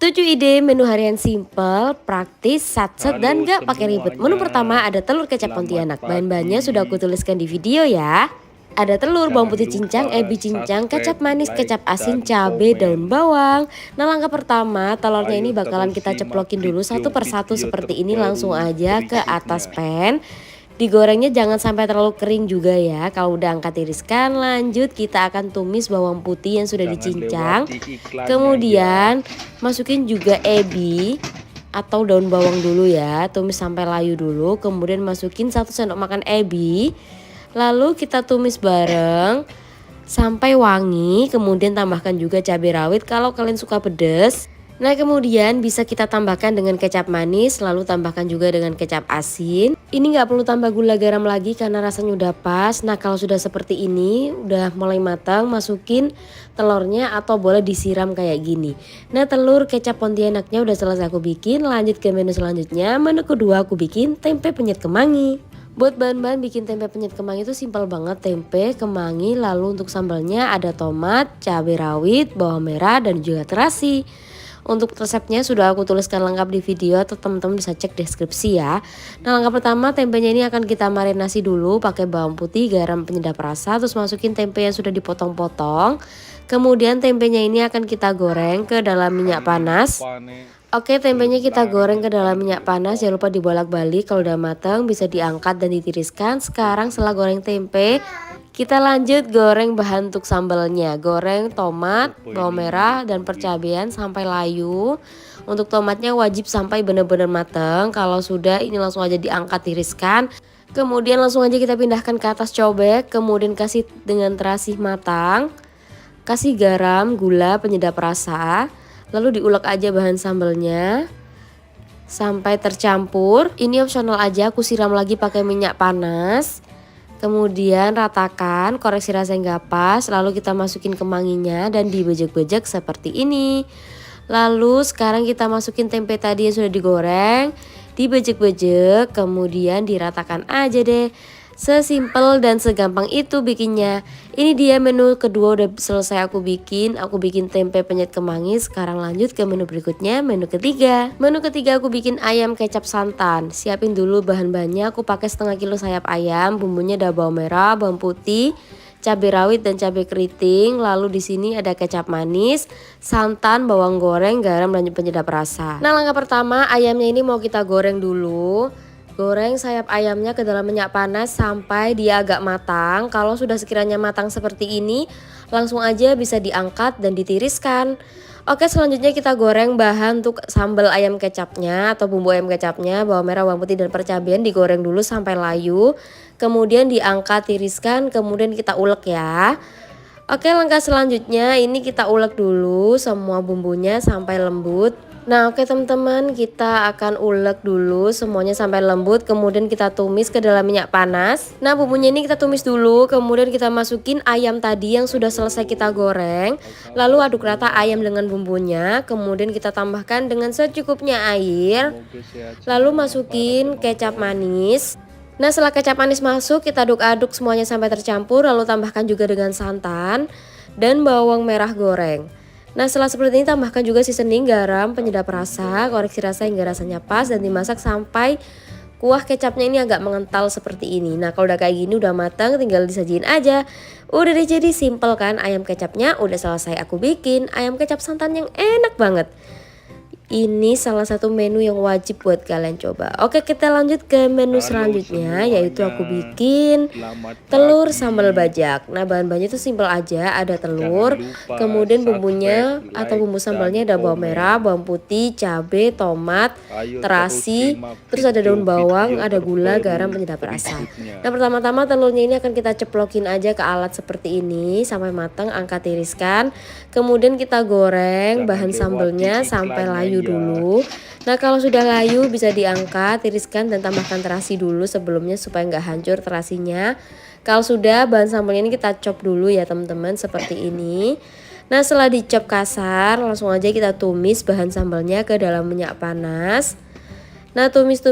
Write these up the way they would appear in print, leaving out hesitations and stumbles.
7 ide menu harian simple, praktis, satset, dan Halo gak pakai ribet. Menu pertama semuanya, ada telur kecap selamat Pontianak. Bahan-bahannya sudah aku pagi. tuliskan di video ya. Ada telur, bawang Jangan putih cincang, lupa ebi cincang, subscribe, kecap manis, like, kecap asin, dan cabai, daun komen. bawang. Nah, langkah pertama, telurnya Ayo ini bakalan terus kita simak ceplokin dulu satu persatu video-video seperti ini, langsung terbaru aja ke atas berikutnya. pan. Digorengnya jangan sampai terlalu kering juga ya. Kalau udah angkat tiriskan, lanjut kita akan tumis bawang putih yang sudah Jangan dicincang. lewati iklannya ya. Kemudian masukin juga ebi atau daun bawang dulu ya, tumis sampai layu dulu. Kemudian masukin 1 sendok makan ebi. Lalu kita tumis bareng sampai wangi. Kemudian tambahkan juga cabai rawit kalau kalian suka pedas. Nah, kemudian bisa kita tambahkan dengan kecap manis, lalu tambahkan juga dengan kecap asin. Ini nggak perlu tambah gula garam lagi karena rasanya udah pas. Nah, kalau sudah seperti ini, udah mulai matang, masukin telurnya atau boleh disiram kayak gini. Nah, telur kecap Pontianaknya udah selesai aku bikin. Lanjut ke menu selanjutnya. Menu kedua aku bikin tempe penyet kemangi. Buat bahan-bahan bikin tempe penyet kemangi itu simpel banget, tempe, kemangi, lalu untuk sambalnya ada tomat, cabai rawit, bawang merah, dan juga terasi. Untuk resepnya sudah aku tuliskan lengkap di video atau teman-teman bisa cek deskripsi ya. Nah, langkah pertama tempenya ini akan kita marinasi dulu pakai bawang putih, garam, penyedap rasa, terus masukin tempe yang sudah dipotong-potong. Kemudian tempenya ini akan kita goreng ke dalam minyak Jangan panas. lupa nih, Oke, tempenya kita goreng ke dalam subscribe minyak dan panas, jangan lupa dibolak-balik. Kalau udah matang bisa diangkat dan ditiriskan. Sekarang setelah goreng tempe, kita lanjut goreng bahan untuk sambalnya. Goreng tomat, foto bawang ini merah, dan di percabean sampai layu. Untuk tomatnya wajib sampai benar-benar matang. Kalau sudah, ini langsung aja diangkat, tiriskan. Kemudian langsung aja kita pindahkan ke atas cobek. Kemudian kasih dengan terasi matang. Kasih garam, gula, penyedap rasa. Lalu diulek aja bahan sambalnya sampai tercampur. Ini opsional aja, aku siram lagi pakai minyak panas. Kemudian ratakan, koreksi rasa yang gak pas, lalu kita masukin kemanginya dan dibejek-bejek seperti ini. Lalu sekarang kita masukin tempe tadi yang sudah digoreng, dibejek-bejek, kemudian diratakan aja deh. Sesimpel dan segampang itu bikinnya. Ini dia menu kedua udah selesai aku bikin tempe penyet kemangi. Sekarang lanjut ke menu berikutnya, menu ketiga. Menu ketiga aku bikin ayam kecap santan. Siapin dulu bahan-bahannya, aku pakai setengah kilo sayap ayam, bumbunya ada bawang merah, bawang putih, cabai rawit dan cabai keriting. Lalu di sini ada kecap manis, santan, bawang goreng, garam dan penyedap rasa. Nah, langkah pertama ayamnya ini mau kita goreng dulu. Goreng sayap ayamnya ke dalam minyak panas sampai dia agak matang. Kalau sudah sekiranya matang seperti ini, langsung aja bisa diangkat dan ditiriskan. Oke, selanjutnya kita goreng bahan untuk sambal ayam kecapnya atau bumbu ayam kecapnya. Bawang merah, bawang putih, dan percabean digoreng dulu sampai layu. Kemudian diangkat, tiriskan, kemudian kita ulek ya. Oke, langkah selanjutnya ini kita ulek dulu semua bumbunya sampai lembut. Nah, oke teman-teman, kita akan ulek dulu semuanya sampai lembut, kemudian kita tumis ke dalam minyak panas. Nah, bumbunya ini kita tumis dulu, kemudian kita masukin ayam tadi yang sudah selesai kita goreng. Lalu aduk rata ayam dengan bumbunya, kemudian kita tambahkan dengan secukupnya air. semoga sehat Lalu semua para masukin kecap penonton. manis. Nah, setelah kecap manis masuk, kita aduk-aduk semuanya sampai tercampur, lalu tambahkan juga dengan santan dan bawang merah goreng. Nah, setelah seperti ini tambahkan juga seasoning, garam, penyedap rasa, koreksi rasa hingga rasanya pas, dan dimasak sampai kuah kecapnya ini agak mengental seperti ini. Nah, kalau udah kayak gini udah matang, tinggal disajiin aja. Udah deh, jadi simple kan, ayam kecapnya udah selesai aku bikin. Ayam kecap santan yang enak banget. Ini salah satu menu yang wajib buat kalian coba. Oke, kita lanjut ke menu Halo selanjutnya, yaitu aku semuanya, bikin selamat telur pagi. sambal bajak. Nah, bahan-bahannya itu simpel aja, ada Jangan telur, lupa kemudian subscribe, bumbunya atau like, bumbu dan sambalnya ada bawang merah, komen. bawang putih, cabai, tomat, Ayo terus terasi, simak terus ada daun bawang, video-video ada gula, garam, terbaru penyedap rasa. berikutnya. Nah, pertama-tama telurnya ini akan kita ceplokin aja ke alat seperti ini sampai matang, angkat, tiriskan. Kemudian kita goreng Jangan bahan lewati sambelnya sampai iklannya layu ya. dulu. Nah, kalau sudah layu bisa diangkat, tiriskan dan tambahkan terasi dulu sebelumnya supaya nggak hancur terasinya. Kalau sudah, bahan sambalnya ini kita chop dulu ya teman-teman, seperti ini. Nah, setelah dicop kasar, langsung aja kita tumis bahan sambalnya ke dalam minyak panas. Nah, tumis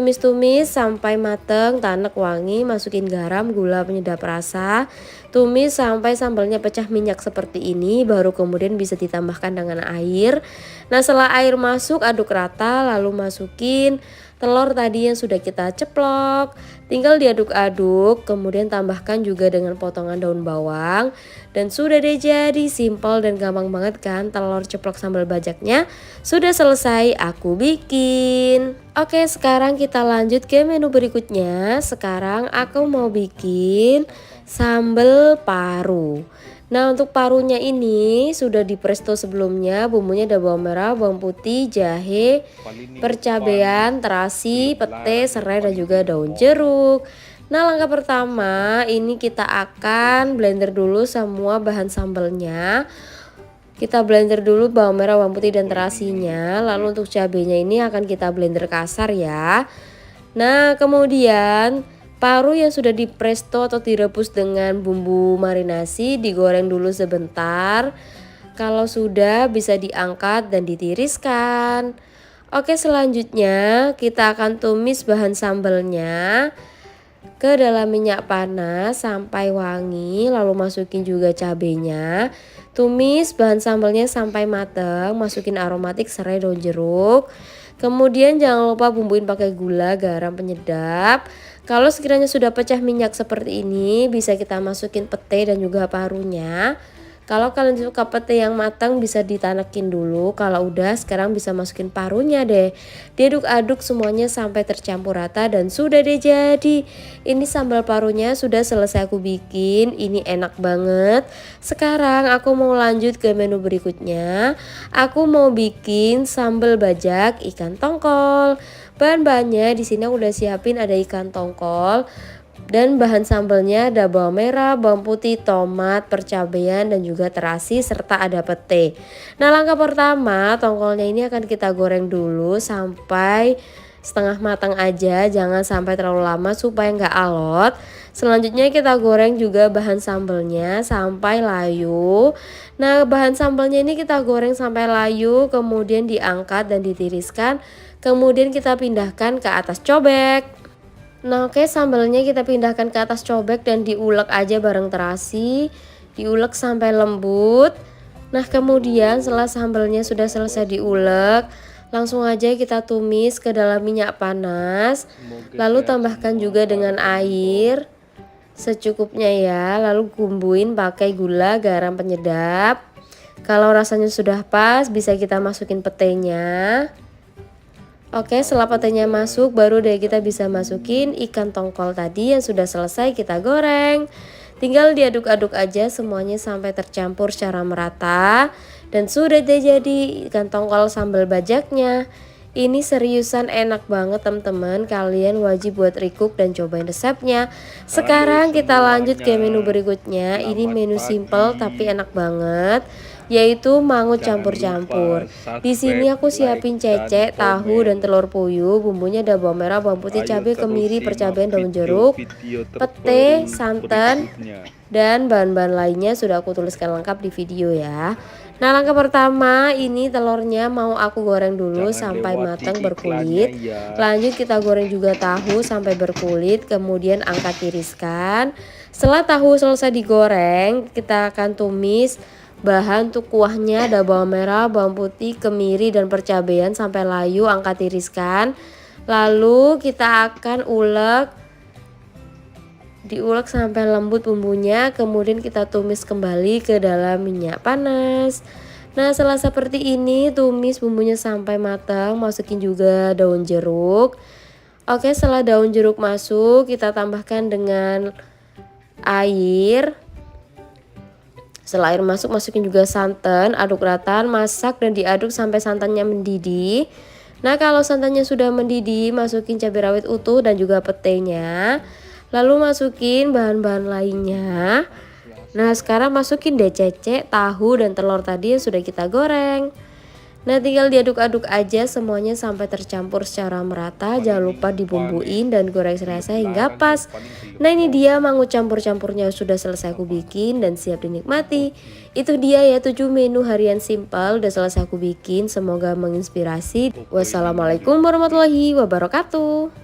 sampai mateng, tanek, wangi, masukin garam, gula penyedap rasa. Tumis sampai sambalnya pecah minyak seperti ini, baru kemudian bisa ditambahkan dengan air. Nah, setelah air masuk, aduk rata, lalu masukin telur tadi yang sudah kita ceplok. Tinggal diaduk-aduk, kemudian tambahkan juga dengan potongan daun bawang. Dan sudah deh, jadi simple dan gampang banget kan telur ceplok sambal bajaknya. Sudah selesai aku bikin. Oke, sekarang kita lanjut ke menu berikutnya. Sekarang aku mau bikin sambal paru. Nah, untuk parunya ini sudah di presto sebelumnya. Bumbunya ada bawang merah, bawang putih, jahe, percabean, terasi, pete, serai, dan juga daun jeruk. Nah, langkah pertama ini kita akan blender dulu semua bahan sambalnya. Kita blender dulu bawang merah, bawang putih, dan terasinya. Lalu untuk cabenya ini akan kita blender kasar ya. Nah, kemudian paru yang sudah di presto atau direbus dengan bumbu marinasi digoreng dulu sebentar. Kalau sudah bisa diangkat dan ditiriskan. Oke, selanjutnya kita akan tumis bahan sambalnya ke dalam minyak panas sampai wangi, lalu masukin juga cabenya. Tumis bahan sambalnya sampai matang, masukin aromatik, serai, daun jeruk. Kemudian jangan lupa bumbuin pakai gula, garam penyedap. Kalau sekiranya sudah pecah minyak seperti ini, bisa kita masukin pete dan juga parunya. Kalau kalian suka pete yang matang bisa ditanakin dulu. Kalau udah sekarang bisa masukin parunya deh. Diaduk-aduk semuanya sampai tercampur rata dan sudah deh jadi. Ini sambal parunya sudah selesai aku bikin. Ini enak banget. Sekarang aku mau lanjut ke menu berikutnya. Aku mau bikin sambal bajak ikan tongkol. Bahan-bahannya di sini aku udah siapin ada ikan tongkol. Dan bahan sambalnya ada bawang merah, bawang putih, tomat, percabean, dan juga terasi serta ada pete. Nah, langkah pertama tongkolnya ini akan kita goreng dulu sampai setengah matang aja, jangan sampai terlalu lama supaya nggak alot. Selanjutnya kita goreng juga bahan sambalnya sampai layu. Nah, bahan sambalnya ini kita goreng sampai layu, kemudian diangkat dan ditiriskan. Kemudian kita pindahkan ke atas cobek. Nah, oke, sambalnya kita pindahkan ke atas cobek dan diulek aja bareng terasi. Diulek sampai lembut. Nah, kemudian setelah sambalnya sudah selesai diulek, langsung aja kita tumis ke dalam minyak panas. Lalu tambahkan juga dengan air secukupnya ya. Lalu bumbuin pakai gula, garam penyedap. Kalau rasanya sudah pas, bisa kita masukin petenya. Oke, setelah petenya masuk, baru deh kita bisa masukin ikan tongkol tadi yang sudah selesai kita goreng. Tinggal diaduk-aduk aja semuanya sampai tercampur secara merata. Dan sudah deh jadi ikan tongkol sambal bajaknya. Ini seriusan enak banget teman-teman. Kalian wajib buat recook dan cobain resepnya. Sekarang kita lanjut ke menu berikutnya. Ini menu simple tapi enak banget, yaitu mangut campur-campur. Di sini aku siapin cecek, tahu, dan telur puyuh. Bumbunya ada bawang merah, bawang putih, cabai, kemiri, percabean, daun jeruk, pete, santan, dan bahan-bahan lainnya sudah aku tuliskan lengkap di video ya. Nah, langkah pertama ini telurnya mau aku goreng dulu sampai matang berkulit. Lanjut kita goreng juga tahu sampai berkulit, kemudian angkat tiriskan. Setelah tahu selesai digoreng, kita akan tumis bahan untuk kuahnya ada bawang merah, bawang putih, kemiri, dan percabean sampai layu, angkat tiriskan. Lalu kita akan diulek sampai lembut bumbunya, kemudian kita tumis kembali ke dalam minyak panas. Nah, setelah seperti ini tumis bumbunya sampai matang, masukin juga daun jeruk. Oke, setelah daun jeruk masuk, kita tambahkan dengan air. Setelah air masuk, masukin juga santan, aduk rata, masak dan diaduk sampai santannya mendidih. Nah, kalau santannya sudah mendidih, masukin cabai rawit utuh dan juga petenya. Lalu masukin bahan-bahan lainnya. Nah, sekarang masukin deh cecek, tahu, dan telur tadi yang sudah kita goreng. Nah tinggal diaduk-aduk aja semuanya sampai tercampur secara merata. Jangan lupa dibumbuin dan goreng serasa hingga pas. Nah ini dia mangut campur-campurnya sudah selesai aku bikin dan siap dinikmati. Itu dia ya 7 menu harian simpel udah selesai aku bikin. Semoga menginspirasi. Wassalamualaikum warahmatullahi wabarakatuh.